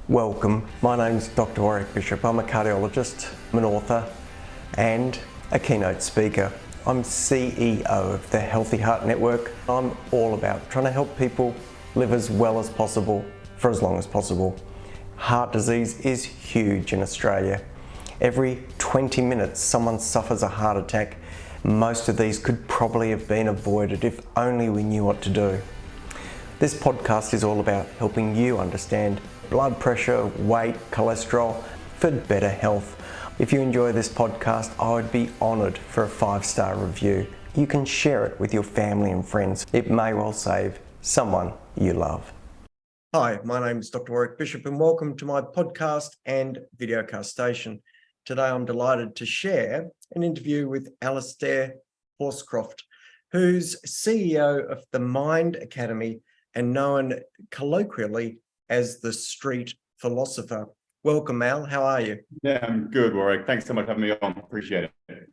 Welcome, my name's Doctor Warrick Bishop. I'm a cardiologist, I'm an author and a keynote speaker. I'm CEO of the Healthy Heart Network. I'm all about trying to help people live as well as possible for as long as possible. Heart disease is huge in Australia. Every 20 minutes someone suffers a heart attack. Most of these could probably have been avoided if only we knew what to do. This podcast is all about helping you understand blood pressure, weight, cholesterol for better health. If you enjoy this podcast, I would be honoured for a 5-star review. You can share it with your family and friends. It may well save someone you love. Hi, my name is Dr. Warrick Bishop and welcome to my podcast and videocast station. Today I'm delighted to share an interview with Alistair Horsecroft, who's CEO of the Mind Academy and known colloquially as the street philosopher. Welcome, Al. How are you? Yeah, I'm good, Warwick. Thanks so much for having me on. Appreciate it.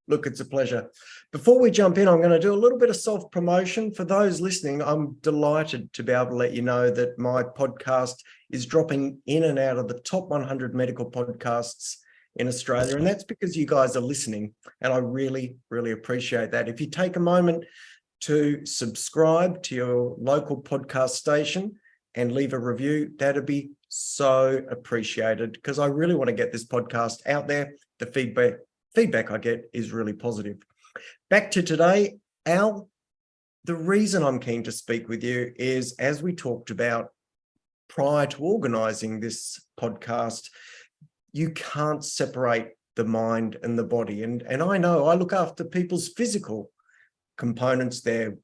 Look, it's a pleasure. Before we jump in, I'm going to do a little bit of self-promotion. For those listening, I'm delighted to be able to let you know that my podcast is dropping in and out of the top 100 medical podcasts in Australia. And that's because you guys are listening. And I really, really appreciate that. If you take a moment to subscribe to your local podcast station and leave a review, that'd be so appreciated because I really want to get this podcast out there. The feedback I get is really positive. Back to today, Al, the reason I'm keen to speak with you is, as we talked about prior to organising this podcast, you can't separate the mind and the body. And I know I look after people's physical components, their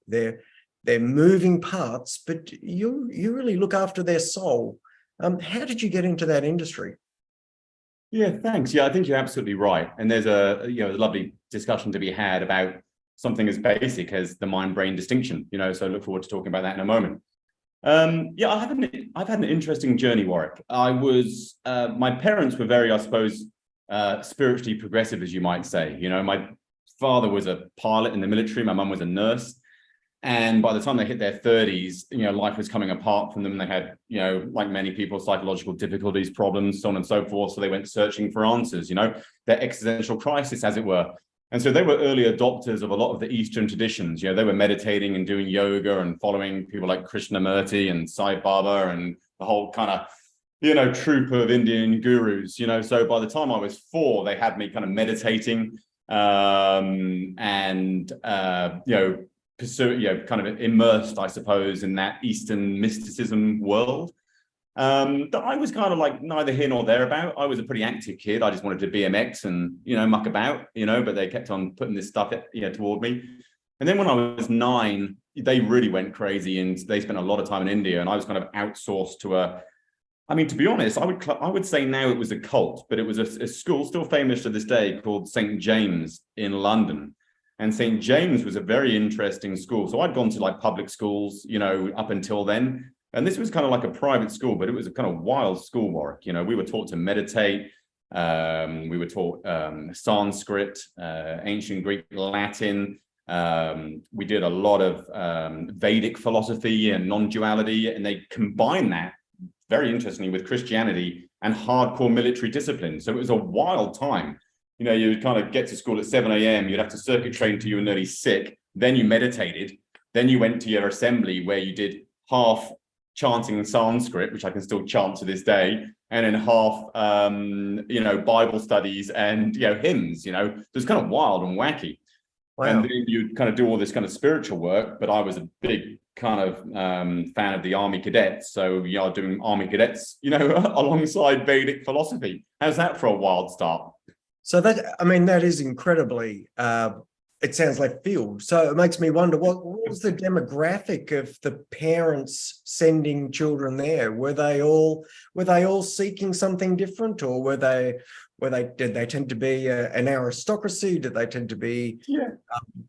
moving parts, but you really look after their soul. How did you get into that industry? Yeah, thanks. Yeah, I think you're absolutely right. And there's a lovely discussion to be had about something as basic as the mind-brain distinction. So I look forward to talking about that in a moment. Yeah, I've had an interesting journey, Warwick. My parents were very, I suppose, spiritually progressive, as you might say. My father was a pilot in the military. My mum was a nurse. And by the time they hit their 30s, life was coming apart from them. They had, like many people, psychological difficulties, problems, so on and so forth. So they went searching for answers, their existential crisis, as it were. And so they were early adopters of a lot of the Eastern traditions. They were meditating and doing yoga and following people like Krishnamurti and Sai Baba and the whole kind of, troop of Indian gurus. So by the time I was 4, they had me kind of meditating kind of immersed, I suppose, in that Eastern mysticism world. But I was kind of like neither here nor there about. I was a pretty active kid. I just wanted to BMX and, muck about, but they kept on putting this stuff, toward me. And then when I was 9, they really went crazy and they spent a lot of time in India. And I was kind of outsourced to be honest, I would say now it was a cult, but it was a school still famous to this day called St. James in London. And St. James was a very interesting school. So I'd gone to like public schools, up until then. And this was kind of like a private school, but it was a kind of wild school, Warwick. We were taught to meditate. We were taught Sanskrit, ancient Greek, Latin. We did a lot of Vedic philosophy and non-duality. And they combined that, very interestingly, with Christianity and hardcore military discipline. So it was a wild time. You would kind of get to school at 7 a.m. You'd have to circuit train until you were nearly sick. Then you meditated. Then you went to your assembly where you did half chanting Sanskrit, which I can still chant to this day, and then half, Bible studies and, hymns, So it's kind of wild and wacky. Wow. And then you'd kind of do all this kind of spiritual work. But I was a big kind of fan of the Army Cadets. So you're doing Army Cadets, alongside Vedic philosophy. How's that for a wild start? So that is incredibly, it sounds like field. So it makes me wonder, what was the demographic of the parents sending children there? Were they all seeking something different, or did they tend to be an aristocracy? Did they tend to be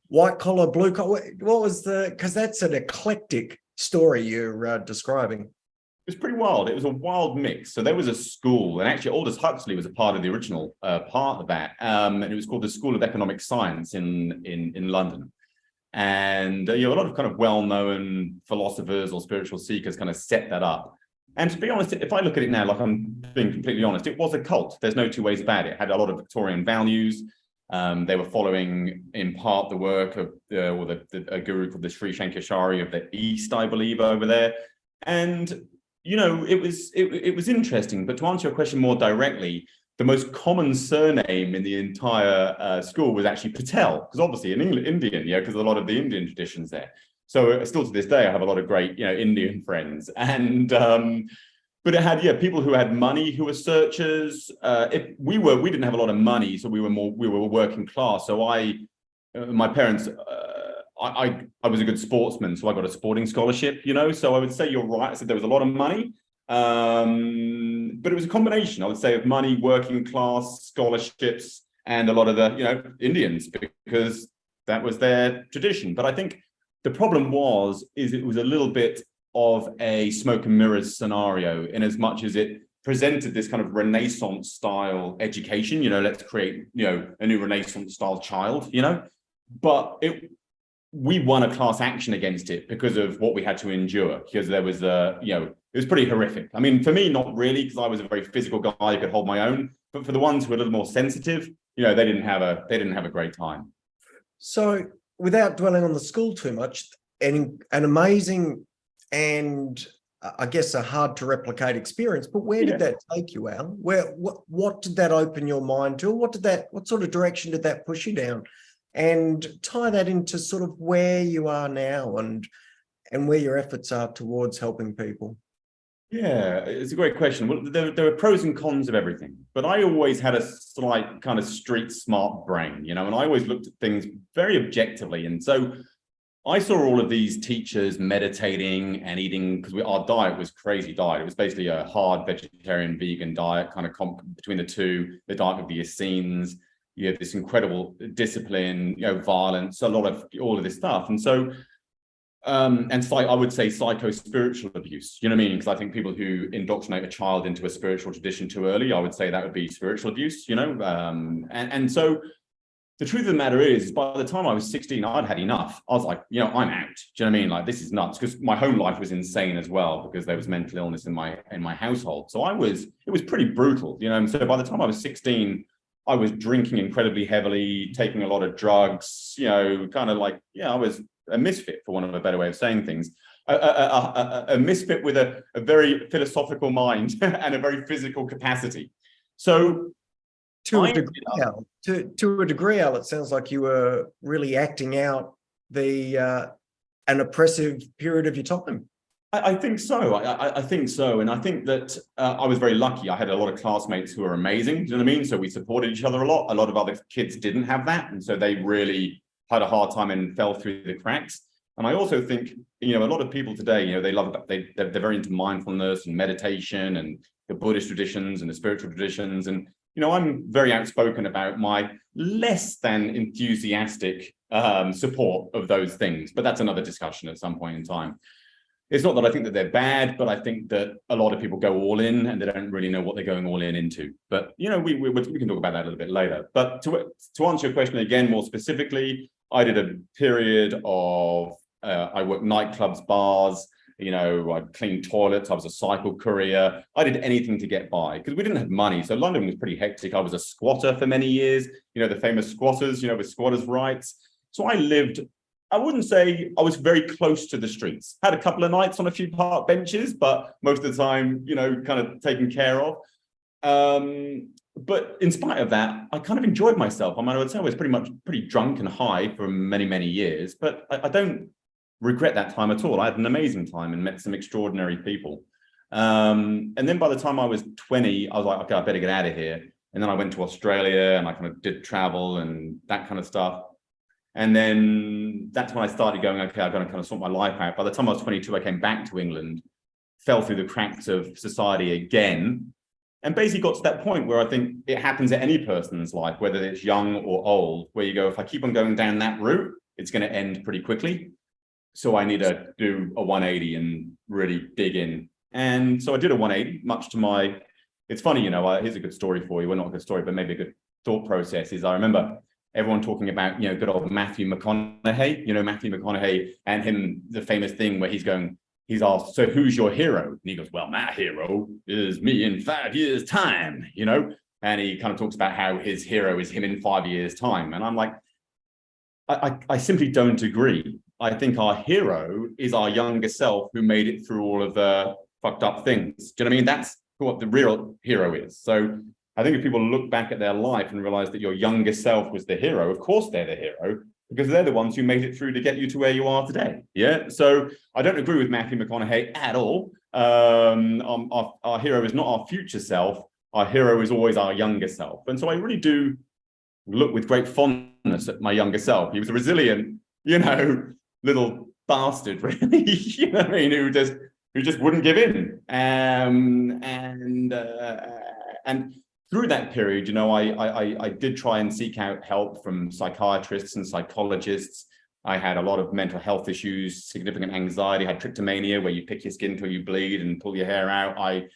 white collar, blue collar? What was because that's an eclectic story you're describing. It was pretty wild. It was a wild mix. So there was a school, and actually Aldous Huxley was a part of the original part of that. And it was called the School of Economic Science in London. And a lot of kind of well-known philosophers or spiritual seekers kind of set that up. And to be honest, if I look at it now, like I'm being completely honest, it was a cult. There's no two ways about it. It had a lot of Victorian values. They were following in part the work of a guru called the Sri Shankashari of the East, I believe, over there. And it was interesting. But to answer your question more directly, the most common surname in the entire school was actually Patel, because obviously in Indian, because a lot of the Indian traditions there. So still to this day, I have a lot of great, Indian friends, and but it had people who had money, who were searchers. We didn't have a lot of money, so we were working class. So my parents, I was a good sportsman, so I got a sporting scholarship. So I would say you're right. I said there was a lot of money, but it was a combination, I would say, of money, working class, scholarships, and a lot of the Indians, because that was their tradition. But I think the problem is it was a little bit of a smoke and mirrors scenario, in as much as it presented this kind of Renaissance style education, let's create, a new Renaissance style child, but we won a class action against it because of what we had to endure, because there was it was pretty horrific. I mean, for me, not really, because I was a very physical guy who could hold my own, but for the ones who were a little more sensitive, they didn't have a great time. So, without dwelling on the school too much, an amazing and I guess a hard to replicate experience, but where did that take you, Al? What did that open your mind to? What sort of direction did that push you down? And tie that into sort of where you are now and where your efforts are towards helping people. Yeah, it's a great question. Well, there are pros and cons of everything, but I always had a slight kind of street smart brain, and I always looked at things very objectively. And so I saw all of these teachers meditating and eating, because our diet was crazy diet. It was basically a hard vegetarian vegan diet, kind of between the two, the diet of the Essenes. You have this incredible discipline, violence, a lot of all of this stuff. And so I would say psycho-spiritual abuse, you know what I mean? Because I think people who indoctrinate a child into a spiritual tradition too early, I would say that would be spiritual abuse, and so the truth of the matter is, by the time I was 16, I'd had enough. I was like, I'm out. Do you know what I mean? Like, this is nuts, because my home life was insane as well, because there was mental illness in my household. So it was pretty brutal, and so by the time I was 16, I was drinking incredibly heavily, taking a lot of drugs, kind of like, I was a misfit, for want of a better way of saying things, a misfit with a very philosophical mind and a very physical capacity. So to a degree, Al, it sounds like you were really acting out an oppressive period of your time. I think so. I think so. And I think that I was very lucky. I had a lot of classmates who were amazing. Do you know what I mean? So we supported each other a lot. A lot of other kids didn't have that. And so they really had a hard time and fell through the cracks. And I also think, a lot of people today, they're very into mindfulness and meditation and the Buddhist traditions and the spiritual traditions. And, I'm very outspoken about my less than enthusiastic support of those things. But that's another discussion at some point in time. It's not that I think that they're bad, but I think that a lot of people go all in and they don't really know what they're going all in into. But, we can talk about that a little bit later. But to answer your question again, more specifically, I did a period of, I worked nightclubs, bars, I cleaned toilets. I was a cycle courier. I did anything to get by, because we didn't have money. So London was pretty hectic. I was a squatter for many years, the famous squatters, with squatters' rights. So I wouldn't say I was very close to the streets. Had a couple of nights on a few park benches, but most of the time, kind of taken care of. But in spite of that, I kind of enjoyed myself. I would say I was pretty drunk and high for many, many years, but I don't regret that time at all. I had an amazing time and met some extraordinary people. And then by the time I was 20, I was like, okay, I better get out of here. And then I went to Australia and I kind of did travel and that kind of stuff. And then that's when I started going, okay, I've got to kind of sort my life out. By the time I was 22, I came back to England, fell through the cracks of society again, and basically got to that point where I think it happens at any person's life, whether it's young or old, where you go, if I keep on going down that route, it's going to end pretty quickly. So I need to do a 180 and really dig in. And so I did a 180, much to my, it's funny, here's a good story for you. Well, not a good story, but maybe a good thought process is I remember everyone talking about, good old Matthew McConaughey, Matthew McConaughey and him, the famous thing where he's going, he's asked, so who's your hero? And he goes, well, my hero is me in 5 years' time, you know? And he kind of talks about how his hero is him in 5 years' time. And I'm like, I simply don't agree. I think our hero is our younger self who made it through all of the fucked up things. Do you know what I mean? That's what the real hero is. So I think if people look back at their life and realize that your younger self was the hero, of course they're the hero, because they're the ones who made it through to get you to where you are today. Yeah. So I don't agree with Matthew McConaughey at all. Our hero is not our future self. Our hero is always our younger self. And so I really do look with great fondness at my younger self. He was a resilient, you know, little bastard, really, you know what I mean, who just wouldn't give in. And through that period, you know, I did try and seek out help from psychiatrists and psychologists. I had a lot of mental health issues, significant anxiety. I had tryptomania, where you pick your skin till you bleed and pull your hair out. I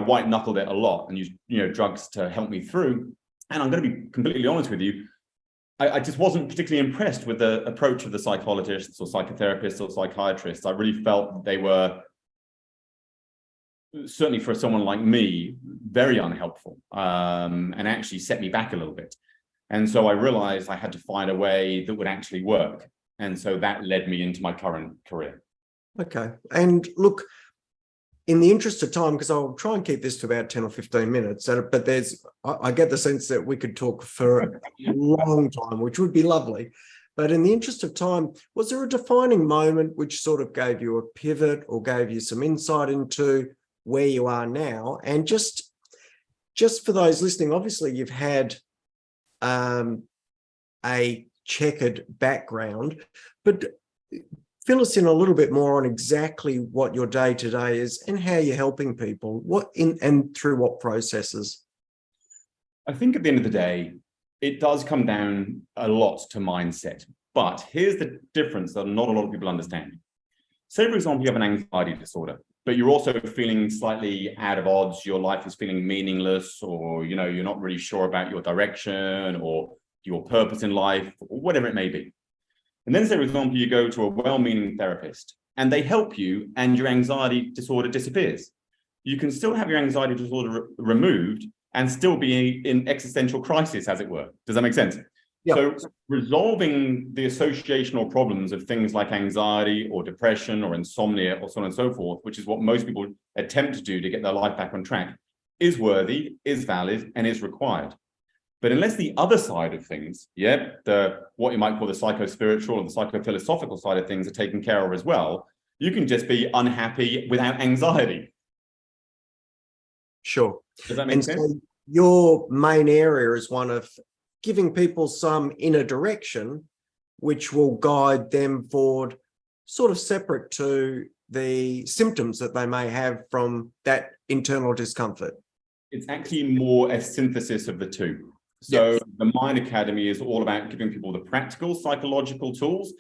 white knuckled it a lot and used, you know, drugs to help me through. And I'm going to be completely honest with you, I just wasn't particularly impressed with the approach of the psychologists or psychotherapists or psychiatrists. I really felt they were, certainly for someone like me, very unhelpful, and actually set me back a little bit. And so I realized I had to find a way that would actually work. And so that led me into my current career. Okay. And look, in the interest of time, because I'll try and keep this to about 10 or 15 minutes, but I get the sense that we could talk for a long time, which would be lovely. But in the interest of time, was there a defining moment which sort of gave you a pivot or gave you some insight into where you are now? And just for those listening, obviously you've had a checkered background, but fill us in a little bit more on exactly what your day-to-day is and how you're helping people, and through what processes. I think at the end of the day, it does come down a lot to mindset. But here's the difference that not a lot of people understand. Say, for example, you have an anxiety disorder, but you're also feeling slightly out of odds. Your life is feeling meaningless, or, you know, you're not really sure about your direction or your purpose in life, or whatever it may be. And then, say, for example, you go to a well-meaning therapist and they help you and your anxiety disorder disappears. You can still have your anxiety disorder removed and still be in existential crisis, as it were. Does that make sense? Yep. So resolving the associational problems of things like anxiety or depression or insomnia or so on and so forth, which is what most people attempt to do to get their life back on track, is worthy, is valid, and is required. But unless the other side of things, what you might call the psycho-spiritual or the psycho-philosophical side of things are taken care of as well, you can just be unhappy without anxiety. Sure. Does that make sense? So your main area is one of giving people some inner direction, which will guide them forward, sort of separate to the symptoms that they may have from that internal discomfort. It's actually more a synthesis of the two. So yes. The Mind Academy is all about giving people the practical psychological tools,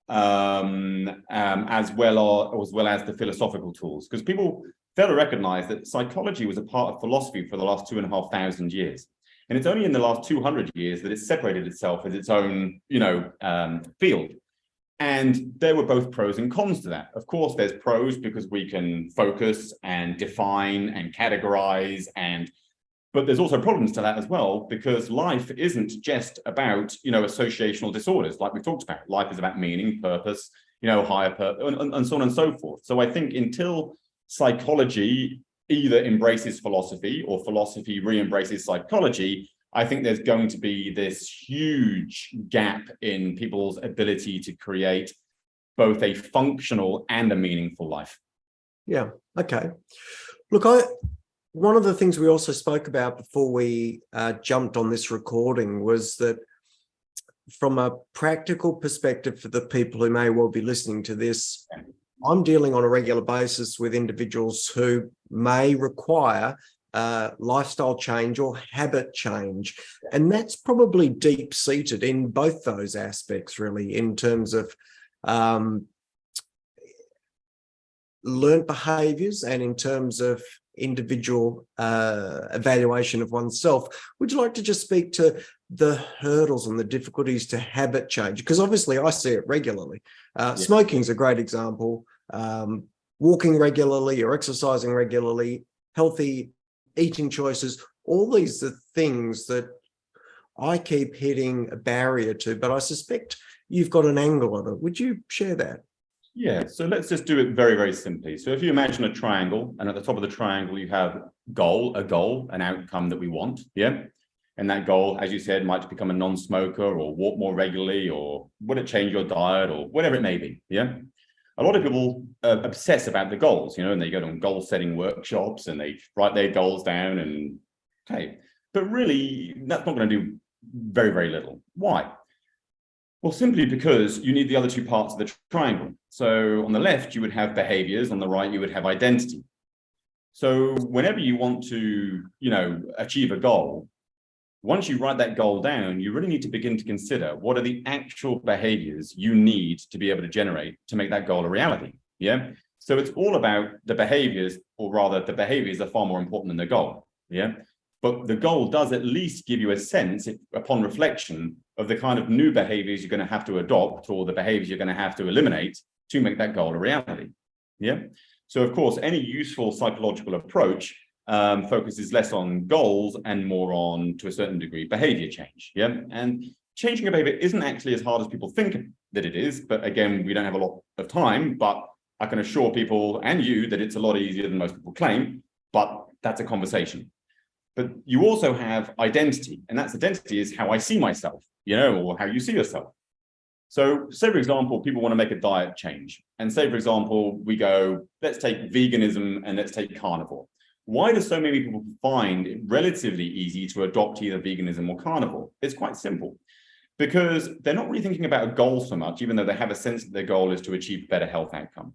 as well as the philosophical tools, because people fail to recognize that psychology was a part of philosophy for the last 2,500 years. And it's only in the last 200 years that it's separated itself as its own, field. And there were both pros and cons to that. Of course, there's pros because we can focus and define and categorize, but there's also problems to that as well, because life isn't just about, associational disorders like we've talked about. Life is about meaning, purpose, higher purpose, and so on and so forth. So I think until psychology either embraces philosophy or philosophy re-embraces psychology, I think there's going to be this huge gap in people's ability to create both a functional and a meaningful life. Yeah, okay. Look, one of the things we also spoke about before we jumped on this recording was that from a practical perspective for the people who may well be listening to this, I'm dealing on a regular basis with individuals who may require lifestyle change or habit change. And that's probably deep-seated in both those aspects, really, in terms of learned behaviours and in terms of individual evaluation of oneself. Would you like to just speak to the hurdles and the difficulties to habit change? Because obviously I see it regularly. Smoking's a great example. walking regularly or exercising regularly, healthy eating choices. All these are things that I keep hitting a barrier to, but I suspect you've got an angle on it. Would you share that? Yeah, so let's just do it very, very simply. So if you imagine a triangle, and at the top of the triangle, you have a goal, an outcome that we want, yeah? And that goal, as you said, might become a non-smoker or walk more regularly, or would it change your diet, or whatever it may be, yeah? A lot of people obsess about the goals, you know, and they go on goal setting workshops and they write their goals down and, okay. But really, that's not going to do very, very little. Why? Well, simply because you need the other two parts of the triangle. So on the left, you would have behaviors. On the right, you would have identity. So whenever you want to, you know, achieve a goal, once you write that goal down, you really need to begin to consider what are the actual behaviors you need to be able to generate to make that goal a reality. Yeah. So it's all about the behaviors, or rather the behaviors are far more important than the goal. Yeah. But the goal does at least give you a sense, upon reflection, of the kind of new behaviors you're going to have to adopt, or the behaviors you're going to have to eliminate to make that goal a reality. Yeah. So, of course, any useful psychological approach focuses less on goals and more on, to a certain degree, behavior change. Yeah. And changing a behavior isn't actually as hard as people think that it is. But again, we don't have a lot of time, but I can assure people and you that it's a lot easier than most people claim, but that's a conversation. But you also have identity, and that's identity is how I see myself, you know, or how you see yourself. So say, for example, people want to make a diet change. And say, for example, we go, let's take veganism and let's take carnivore. Why do so many people find it relatively easy to adopt either veganism or carnivore? It's quite simple, because they're not really thinking about a goal so much, even though they have a sense that their goal is to achieve a better health outcome.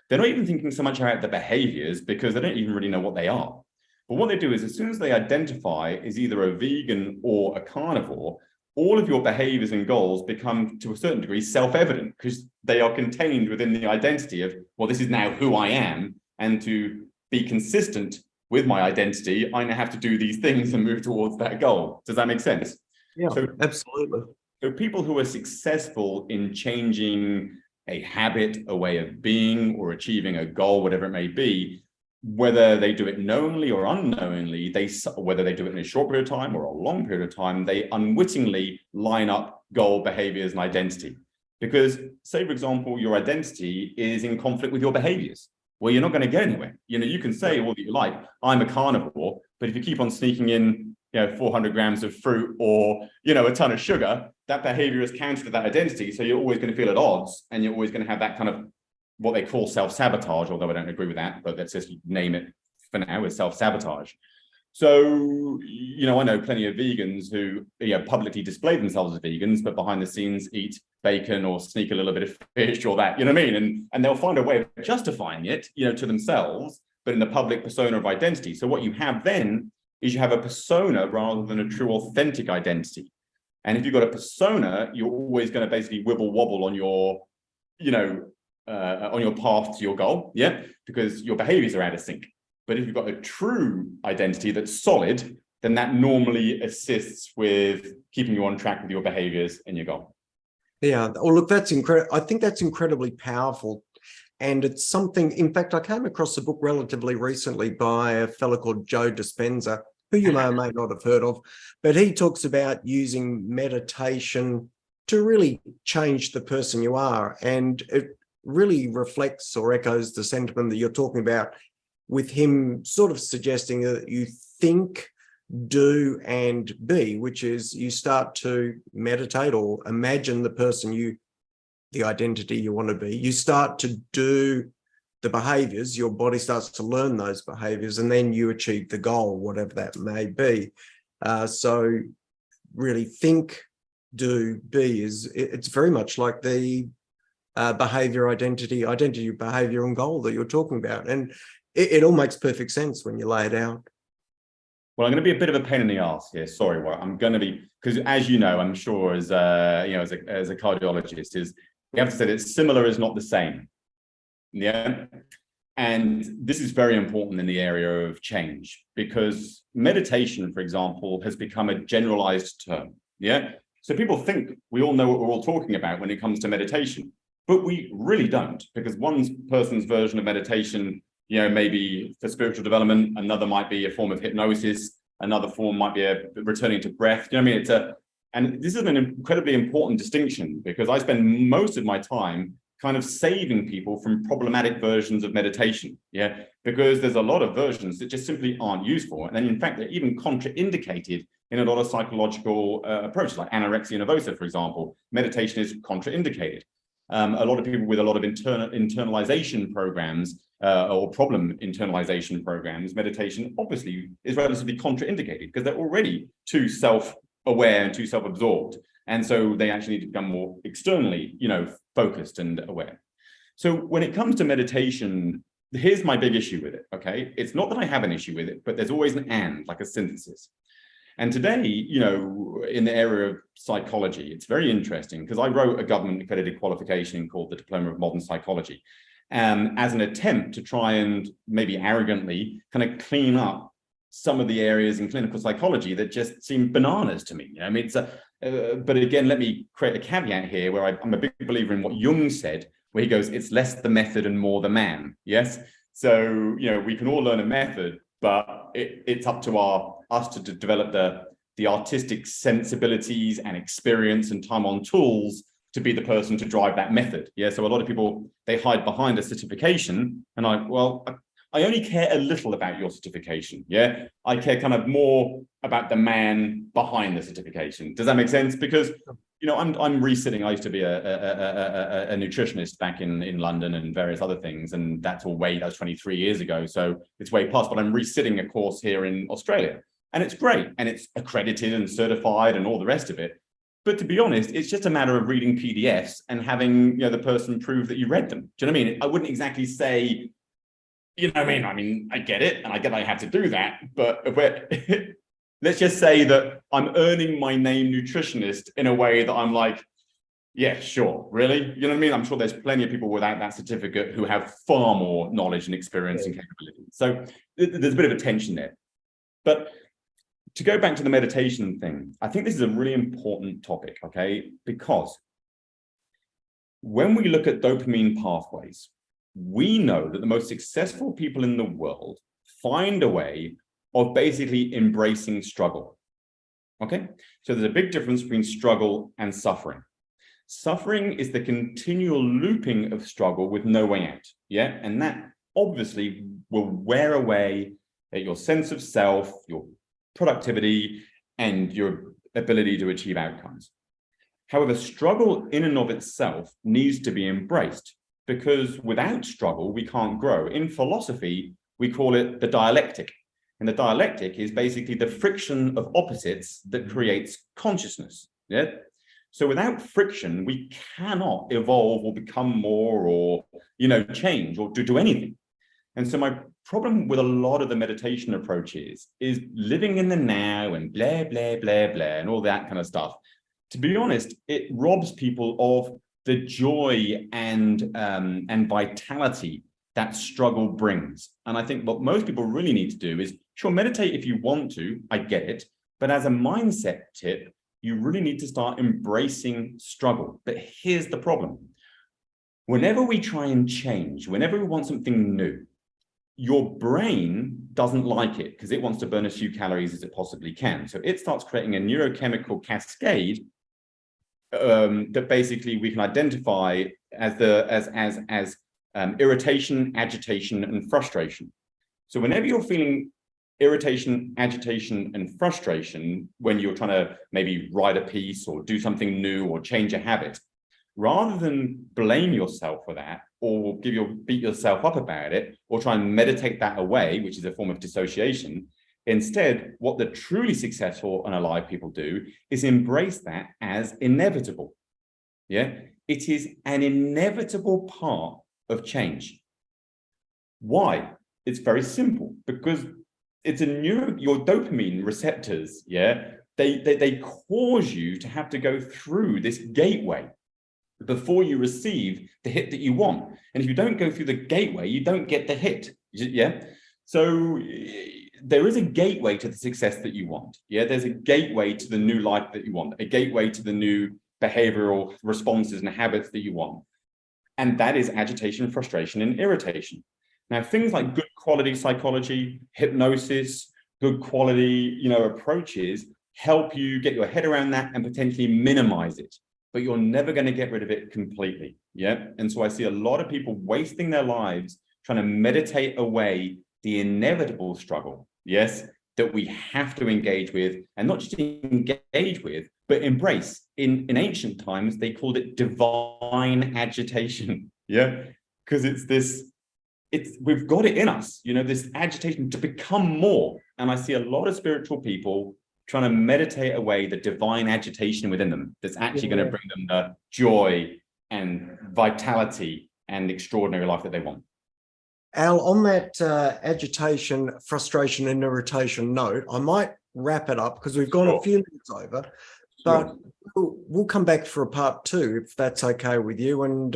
They're not even thinking so much about the behaviors, because they don't even really know what they are. But what they do is, as soon as they identify as either a vegan or a carnivore, all of your behaviors and goals become, to a certain degree, self-evident, because they are contained within the identity of, well, this is now who I am. And to be consistent with my identity, I now have to do these things and move towards that goal. Does that make sense? Yeah, so, absolutely. So people who are successful in changing a habit, a way of being, or achieving a goal, whatever it may be, whether they do it knowingly or unknowingly, whether they do it in a short period of time or a long period of time, they unwittingly line up goal, behaviors, and identity. Because, say, for example, your identity is in conflict with your behaviors, well, you're not going to get anywhere. You know, you can say all that you like, I'm a carnivore, but if you keep on sneaking in, 400 grams of fruit or, a ton of sugar, that behavior is counter to that identity. So you're always going to feel at odds, and you're always going to have that kind of what they call self-sabotage, although I don't agree with that, but let's just name it for now as self-sabotage. So, I know plenty of vegans who publicly display themselves as vegans, but behind the scenes eat bacon or sneak a little bit of fish or that, you know what I mean? And they'll find a way of justifying it, to themselves, but in the public persona of identity. So what you have then is you have a persona rather than a true authentic identity. And if you've got a persona, you're always going to basically wibble wobble on your, on your path to your goal, because your behaviors are out of sync. But if you've got a true identity that's solid, then that normally assists with keeping you on track with your behaviors and your goal. Yeah, well, look, that's incredible. I think that's incredibly powerful. And it's something, in fact, I came across a book relatively recently by a fellow called Joe Dispenza, who you may or may not have heard of, but he talks about using meditation to really change the person you are. And it really reflects or echoes the sentiment that you're talking about, with him sort of suggesting that you think, do, and be, which is you start to meditate or imagine the person the identity you want to be. You start to do the behaviors, your body starts to learn those behaviors, and then you achieve the goal, whatever that may be. So really think, do, be it's very much like the behavior, identity, behavior, and goal that you're talking about. And it all makes perfect sense when you lay it out. Well, I'm going to be a bit of a pain in the ass here. Sorry, Warrick. I'm going to be, because as you know, I'm sure as as a cardiologist, is we have to say that similar is not the same. Yeah. And this is very important in the area of change, because meditation, for example, has become a generalized term. Yeah. So people think we all know what we're all talking about when it comes to meditation. but we really don't, because one person's version of meditation, maybe for spiritual development, another might be a form of hypnosis, another form might be a returning to breath. You know what I mean? And this is an incredibly important distinction, because I spend most of my time kind of saving people from problematic versions of meditation, because there's a lot of versions that just simply aren't useful. And then in fact, they're even contraindicated in a lot of psychological approaches, like anorexia nervosa, for example. Meditation is contraindicated. A lot of people with a lot of internalization programs or problem internalization programs, meditation obviously is relatively contraindicated, because they're already too self-aware and too self-absorbed. And so they actually need to become more externally, focused and aware. So when it comes to meditation, here's my big issue with it, okay? It's not that I have an issue with it, but there's always an and, like a synthesis. And today, in the area of psychology, it's very interesting, because I wrote a government accredited qualification called the Diploma of Modern Psychology, as an attempt to try and maybe arrogantly kind of clean up some of the areas in clinical psychology that just seem bananas to me. I mean, but again, let me create a caveat here, where I'm a big believer in what Jung said, where he goes, it's less the method and more the man. Yes. So, we can all learn a method, but it's up to us to develop the artistic sensibilities and experience and time on tools to be the person to drive that method. Yeah. So a lot of people, they hide behind a certification, and I only care a little about your certification. Yeah. I care kind of more about the man behind the certification. Does that make sense? Because, I'm resitting. I used to be a nutritionist back in London and various other things. And that's all that was 23 years ago. So it's way past, but I'm resitting a course here in Australia, and it's great. And it's accredited and certified and all the rest of it. But to be honest, it's just a matter of reading PDFs and having, the person prove that you read them. Do you know what I mean? I wouldn't exactly say, I mean, I get it, and I get I have to do that, but let's just say that I'm earning my name nutritionist in a way that I'm like, yeah, sure, really? You know what I mean? I'm sure there's plenty of people without that certificate who have far more knowledge and experience and capability. So there's a bit of a tension there. But to go back to the meditation thing, I think this is a really important topic, okay? Because when we look at dopamine pathways, we know that the most successful people in the world find a way of basically embracing struggle. Okay, so there's a big difference between struggle and suffering. Suffering is the continual looping of struggle with no way out. Yeah, and that obviously will wear away at your sense of self, your productivity, and your ability to achieve outcomes. However, struggle in and of itself needs to be embraced, because without struggle, we can't grow. In philosophy, we call it the dialectic. And the dialectic is basically the friction of opposites that creates consciousness. Yeah. So without friction, we cannot evolve or become more or, change or do anything. And so my problem with a lot of the meditation approaches is living in the now and blah, blah, blah, blah, and all that kind of stuff. To be honest, it robs people of the joy and vitality that struggle brings. And I think what most people really need to do is, sure, meditate if you want to, I get it. But as a mindset tip, you really need to start embracing struggle. But here's the problem. Whenever we try and change, whenever we want something new, your brain doesn't like it because it wants to burn as few calories as it possibly can. So it starts creating a neurochemical cascade that basically we can identify as irritation, agitation, and frustration. So whenever you're feeling irritation, agitation, and frustration, when you're trying to maybe write a piece or do something new or change a habit, rather than blame yourself for that or beat yourself up about it or try and meditate that away, which is a form of dissociation, instead, what the truly successful and alive people do is embrace that as inevitable. Yeah, it is an inevitable part of change. Why? It's very simple, because it's your dopamine receptors, they cause you to have to go through this gateway before you receive the hit that you want. And if you don't go through the gateway, you don't get the hit. Yeah. So there is a gateway to the success that you want. Yeah. There's a gateway to the new life that you want, a gateway to the new behavioral responses and habits that you want. And that is agitation, frustration, and irritation. Now, things like good quality psychology, hypnosis, good quality, approaches help you get your head around that and potentially minimize it, but you're never going to get rid of it completely. Yeah. And so I see a lot of people wasting their lives trying to meditate away the inevitable struggle, yes, that we have to engage with, and not just engage with, but embrace. In ancient times, they called it divine agitation. Yeah. Because we've got it in us, this agitation to become more. And I see a lot of spiritual people trying to meditate away the divine agitation within them that's actually going to bring them the joy and vitality and extraordinary life that they want. Al, on that agitation, frustration and irritation note, I might wrap it up because we've gone a few minutes over, but we'll come back for a part 2 if that's okay with you. And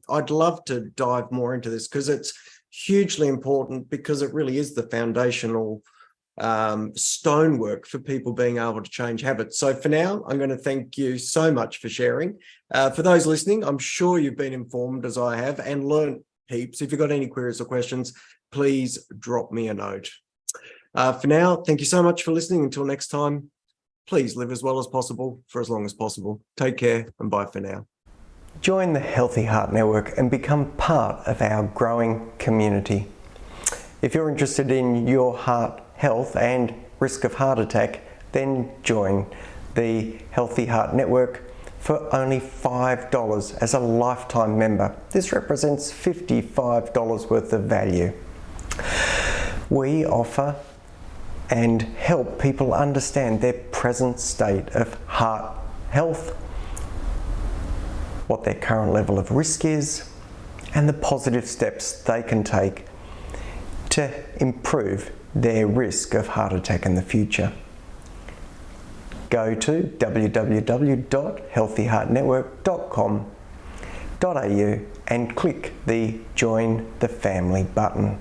I'd love to dive more into this because it's hugely important, because it really is the foundational stonework for people being able to change habits. So for now, I'm going to thank you so much for sharing. For those listening, I'm sure you've been informed as I have and learned heaps. If you've got any queries or questions, please drop me a note. For now, thank you so much for listening. Until next time, please live as well as possible for as long as possible. Take care and bye for now. Join the Healthy Heart Network and become part of our growing community. If you're interested in your heart health and risk of heart attack, then join the Healthy Heart Network for only $5 as a lifetime member. This represents $55 worth of value. We offer and help people understand their present state of heart health, what their current level of risk is, and the positive steps they can take to improve their risk of heart attack in the future. Go to www.healthyheartnetwork.com.au and click the Join the Family button.